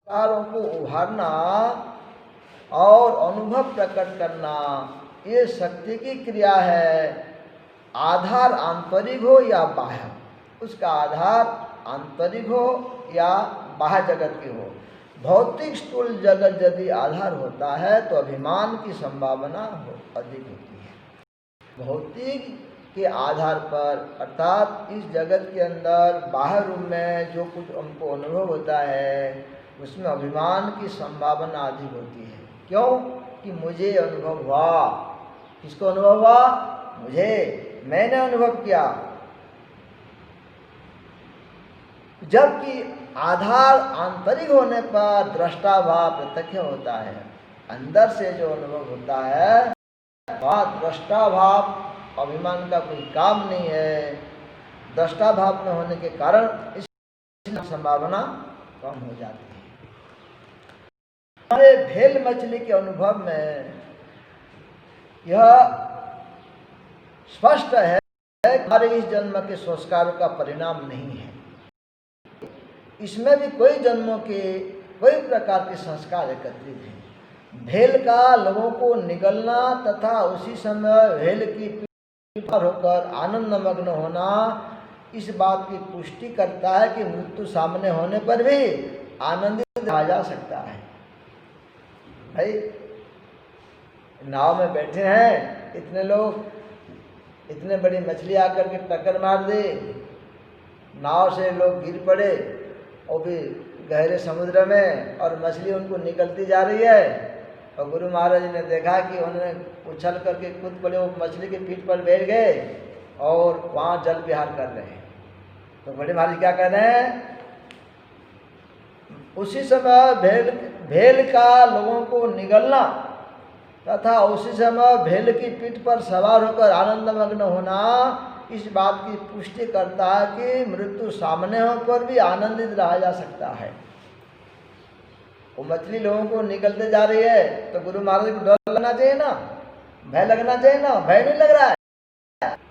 संस्कारों को उभारना और अनुभव प्रकट करना, ये शक्ति की क्रिया है। आधार आंतरिक हो या बाह्य, उसका आधार आंतरिक हो या बाह्य जगत की हो। भौतिक स्थूल जगत यदि आधार होता है तो अभिमान की संभावना अधिक होती है। भौतिक के आधार पर अर्थात इस जगत के अंदर बाह्य रूप में जो कुछ हमको अनुभव होता है उसमें अभिमान की संभावना अधिक होती है। क्यों कि मुझे अनुभव हुआ। किसको अनुभव हुआ? मुझे, मैंने अनुभव किया। जबकि आधार आंतरिक होने पर दृष्टा भाव प्रत्यक्ष होता है। अंदर से जो अनुभव होता है वह दृष्टा भाव अभिमान का कोई काम नहीं है। दृष्टा भाव में होने के कारण इस संभावना कम हो जाती है। हमारे भेल मछली के अनुभव में यह स्पष्ट है कि हमारे इस जन्म के संस्कारों का परिणाम नहीं है। इसमें भी कोई जन्मों के कोई प्रकार के संस्कार एकत्रित हैं। भेल का लोगों को निगलना तथा उसी समय भेल की पीठ पर होकर आनंद मग्न होना इस बात की पुष्टि करता है कि मृत्यु सामने होने पर भी आनंदित रहा जा सकता है। भाई नाव में बैठे हैं, इतने लोग, इतने बड़ी मछली आकर के टक्कर मार दे, नाव से लोग गिर पड़े और भी गहरे समुद्र में, और मछली उनको निकलती जा रही है। और गुरु महाराज ने देखा कि उन्होंने उछल करके कूद पड़े, वो मछली के पीठ पर बैठ गए और वहाँ जल विहार कर रहे हैं। तो बड़े महाराज क्या कर रहे हैं? उसी समय भेल का लोगों को निगलना तथा उसी समय भेल की पीठ पर सवार होकर आनंद मग्न होना इस बात की पुष्टि करता है कि मृत्यु सामने होकर भी आनंदित रहा जा सकता है। वो मछली लोगों को निकलते जा रही है तो गुरु महाराज को डर लगना चाहिए ना, भय लगना चाहिए ना। भय नहीं लग रहा है।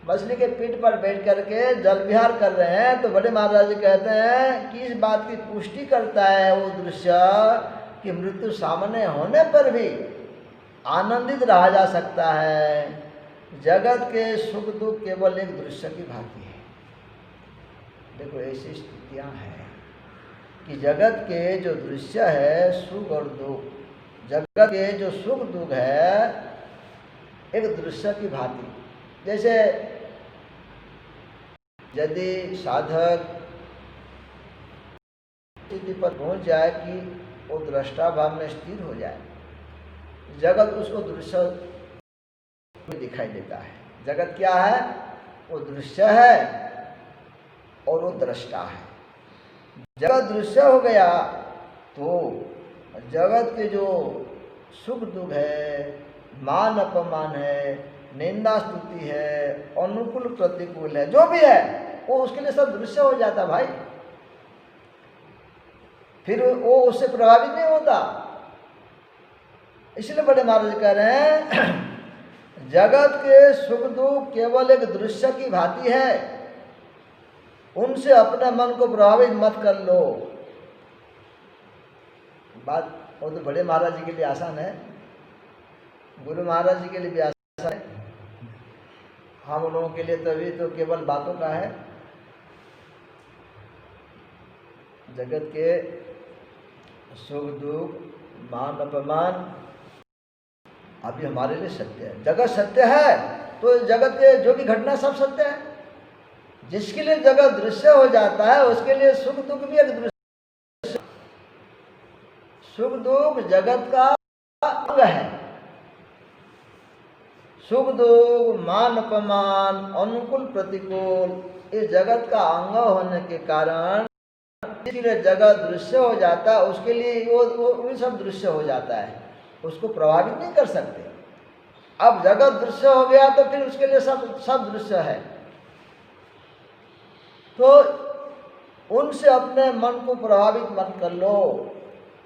मछली के पीठ पर बैठ करके जल विहार कर रहे हैं। तो बड़े महाराज जी कहते हैं कि इस बात की पुष्टि करता है वो दृश्य कि मृत्यु सामने होने पर भी आनंदित रहा जा सकता है। जगत के सुख दुख केवल एक दृश्य की भांति है। देखो ऐसी स्थितियां हैं कि जगत के जो दृश्य है सुख और दुख, जगत के जो सुख दुख है एक दृश्य की भांति। जैसे यदि साधक स्थिति पर पहुंच जाए कि वो दृष्टा भाव में स्थिर हो जाए, जगत उसको दृश्य में दिखाई देता है। जगत क्या है? वो दृश्य है और वो दृष्टा है। जगत दृश्य हो गया तो जगत के जो सुख दुख है, मान अपमान है, निंदा स्तुति है, अनुकूल प्रतिकूल है, जो भी है वो उसके लिए सब दृश्य हो जाता भाई। फिर वो उससे प्रभावित नहीं होता। इसलिए बड़े महाराज कह रहे हैं जगत के सुख दुख केवल एक दृश्य की भांति है, उनसे अपने मन को प्रभावित मत कर लो। बात वो तो बड़े महाराज जी के लिए आसान है, गुरु महाराज जी के लिए भी आसान है, हम लोगों के लिए तभी तो केवल बातों का है। जगत के सुख दुख मान अपमान अभी हमारे लिए सत्य है। जगत सत्य है तो जगत के जो भी घटना सब सत्य है। जिसके लिए जगत दृश्य हो जाता है उसके लिए सुख दुख भी एक दृश्य। सुख दुख जगत का अंग है। सुख दुख मान अपमान अनुकूल प्रतिकूल इस जगत का अंग होने के कारण इसलिए जगत दृश्य हो जाता है। उसके लिए वो सब दृश्य हो जाता है, उसको प्रभावित नहीं कर सकते। अब जगत दृश्य हो गया तो फिर उसके लिए सब दृश्य है। तो उनसे अपने मन को प्रभावित मत कर लो।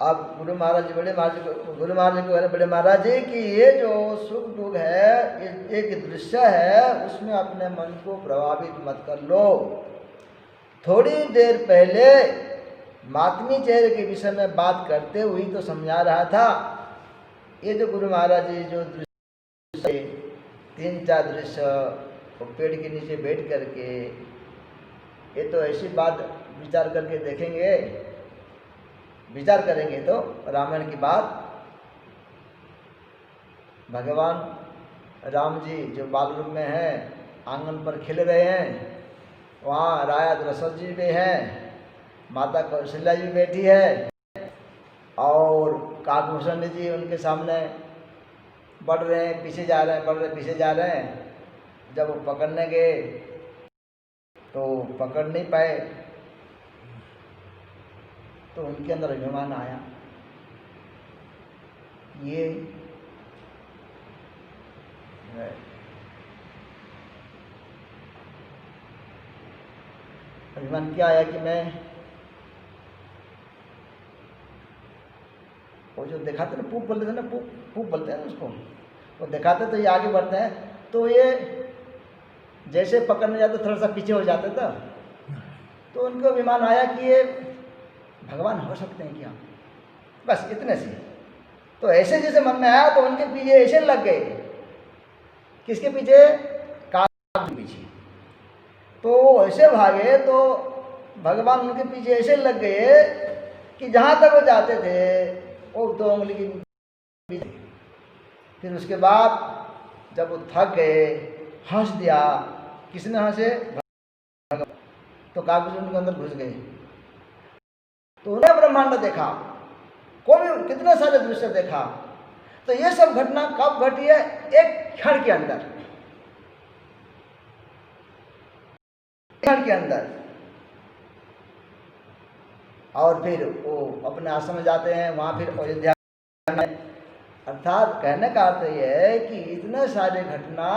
अब गुरु महाराज जी बड़े महाराज जी कि ये जो सुख दुख है ये एक दृश्य है, उसमें अपने मन को प्रभावित मत कर लो। थोड़ी देर पहले मातमी चेहरे के विषय में बात करते हुए तो समझा रहा था। ये जो गुरु महाराज जी जो दृश्य 3-4 दृश्य पेड़ के नीचे बैठ करके, ये तो ऐसी बात विचार करके देखेंगे, विचार करेंगे तो रामायण की बात। भगवान राम जी जो बाल रूप में हैं, आंगन पर खेल रहे हैं, वहाँ राजा दशरथ जी भी हैं, माता कौशल्या जी बैठी है, और काकभूषण जी उनके सामने बढ़ रहे हैं, पीछे जा रहे हैं, बढ़ रहे पीछे जा रहे हैं। जब वो पकड़ने गए तो पकड़ नहीं पाए, तो उनके अंदर अभिमान आया। ये अभिमान क्या आया कि मैं वो जो दिखाते ना, पूप बोलते थे ना, पूप बोलते हैं उसको, वो दिखाते तो ये आगे बढ़ते हैं, तो ये जैसे पकड़ने जाते थोड़ा सा पीछे हो जाते था। तो उनको अभिमान आया कि ये भगवान हो सकते हैं क्या, बस इतने से। तो ऐसे जैसे मन में आया तो उनके पीछे ऐसे लग गए। किसके पीछे? काग के पीछे। तो ऐसे भागे तो भगवान उनके पीछे ऐसे लग गए कि जहाँ तक वो जाते थे वो 2 उंगली की पीछे। फिर उसके बाद जब वो थक गए, हंस दिया। किसने हंसे? भगवान। तो कागज उनके अंदर घुस गए। तो उन्हें ब्रह्मांड देखा, कोई कितने सारे दृश्य देखा। तो ये सब घटना कब घटी है? एक क्षण के अंदर, क्षण के अंदर। और फिर वो अपने आश्रम में जाते हैं, वहाँ फिर अयोध्या में। अर्थात कहने का अर्थ यह है कि इतने सारे घटना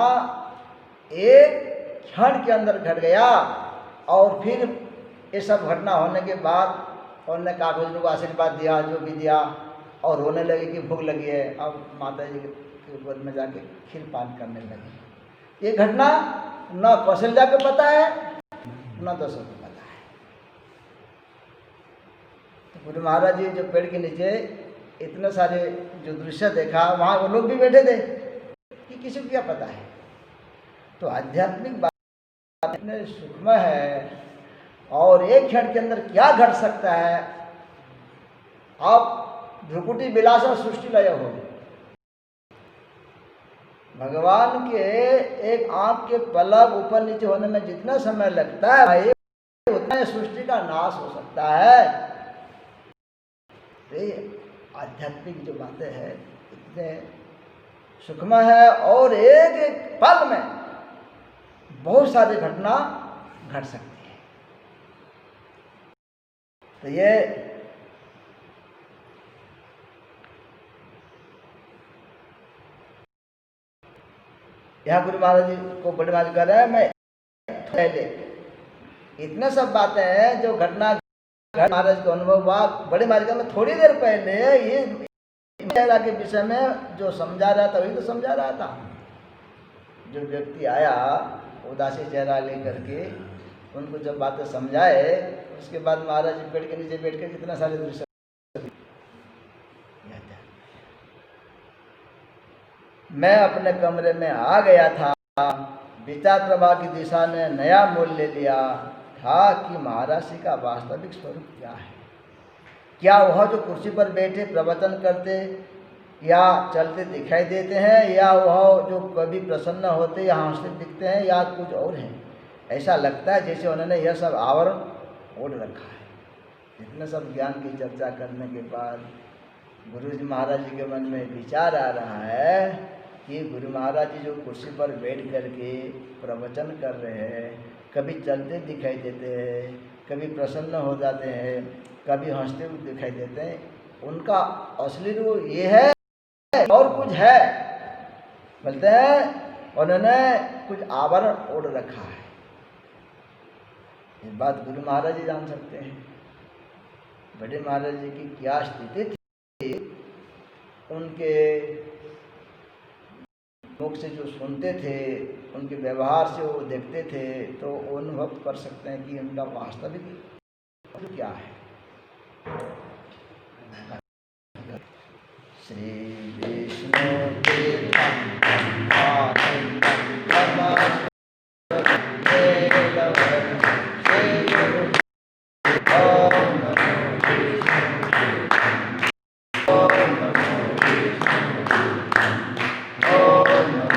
एक क्षण के अंदर घट गया। और फिर ये सब घटना होने के बाद उन्होंने कागज को आशीर्वाद दिया, जो भी दिया, और रोने लगे कि भूख लगी है। अब माता जी के गोद में जाके खीर पान करने लगे। ये घटना न कौशल्या को पता है न दशरथ को पता है। तो गुरु महाराज जी जो पेड़ के नीचे इतने सारे जो दृश्य देखा, वहाँ वो लोग भी बैठे थे कि किसी को क्या पता है। तो आध्यात्मिक बात इतने सूक्ष्म है और एक क्षण के अंदर क्या घट सकता है। आप ध्रुकुटी विलास और सृष्टि लय हो, भगवान के एक आंख के पलक ऊपर नीचे होने में जितना समय लगता है उतना सृष्टि का नाश हो सकता है। ये आध्यात्मिक जो बातें हैं इतने सूक्ष्म है और एक एक पल में बहुत सारी घटना घट सकती है। तो ये यहाँ गुरु महाराज जी को बड़े महाराज कह रहे हैं, मैं पहले इतने सब बातें हैं जो घटना महाराज को अनुभव हुआ। बड़े महाराज का मैं थोड़ी देर पहले ये चेहरा के विषय में जो समझा रहा था वही तो समझा रहा था। जो व्यक्ति आया उदासी चेहरा लेकर के, उनको जब बातें समझाए, उसके बाद महाराज जी पेड़ के नीचे बैठ कर कितना सारे दृश्य। मैं अपने कमरे में आ गया था, विचार प्रवाह की दिशा ने नया मोड़ ले लिया था कि महाराज जी का वास्तविक स्वरूप क्या है। क्या वह जो कुर्सी पर बैठे प्रवचन करते या चलते दिखाई देते हैं, या वह जो कभी प्रसन्न होते या हंसते दिखते हैं, या कुछ और है। ऐसा लगता है जैसे उन्होंने यह सब आवरण ओढ़ रखा है। इतने सब ज्ञान की चर्चा करने के बाद गुरु जी महाराज जी के मन में विचार आ रहा है कि गुरु महाराज जी जो कुर्सी पर बैठ करके प्रवचन कर रहे हैं, कभी चलते दिखाई देते हैं, कभी प्रसन्न हो जाते हैं, कभी हंसते हुए दिखाई देते हैं, उनका असली रूप ये है और कुछ है। बोलते हैं उन्होंने कुछ आवरण ओढ़ रखा है। ये बात गुरु महाराज जी जान सकते हैं। बड़े महाराज जी की क्या स्थिति थी, उनके मुख से जो सुनते थे, उनके व्यवहार से वो देखते थे, तो अनुभव कर सकते हैं कि उनका वास्तविक क्या है। श्री विष्णु तीर्थम आनंदम परमात्मा वेलवरम श्री गुरु ओम नमो ओम नमो ओम नमो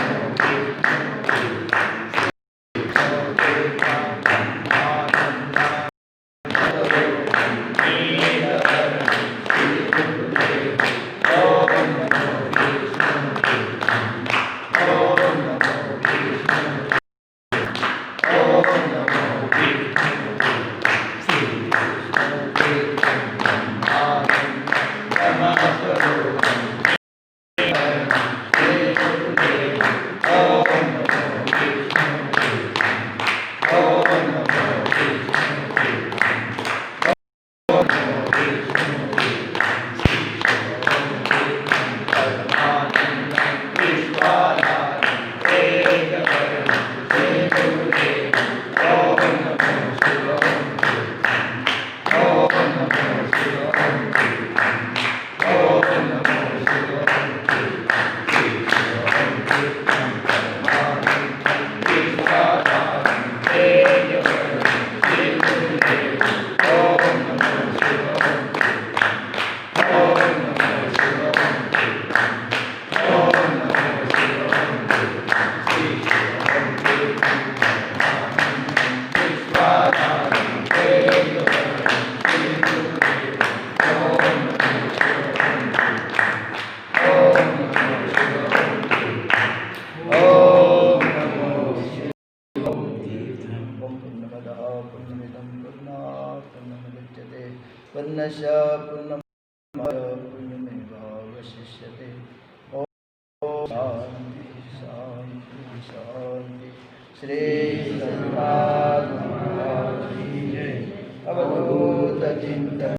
पूर्णस्य पूर्णमेवावशिष्यते। ओम शांति शांति शांति। श्री सद्गुरु महाराज की जय। अवधूत चिंतन।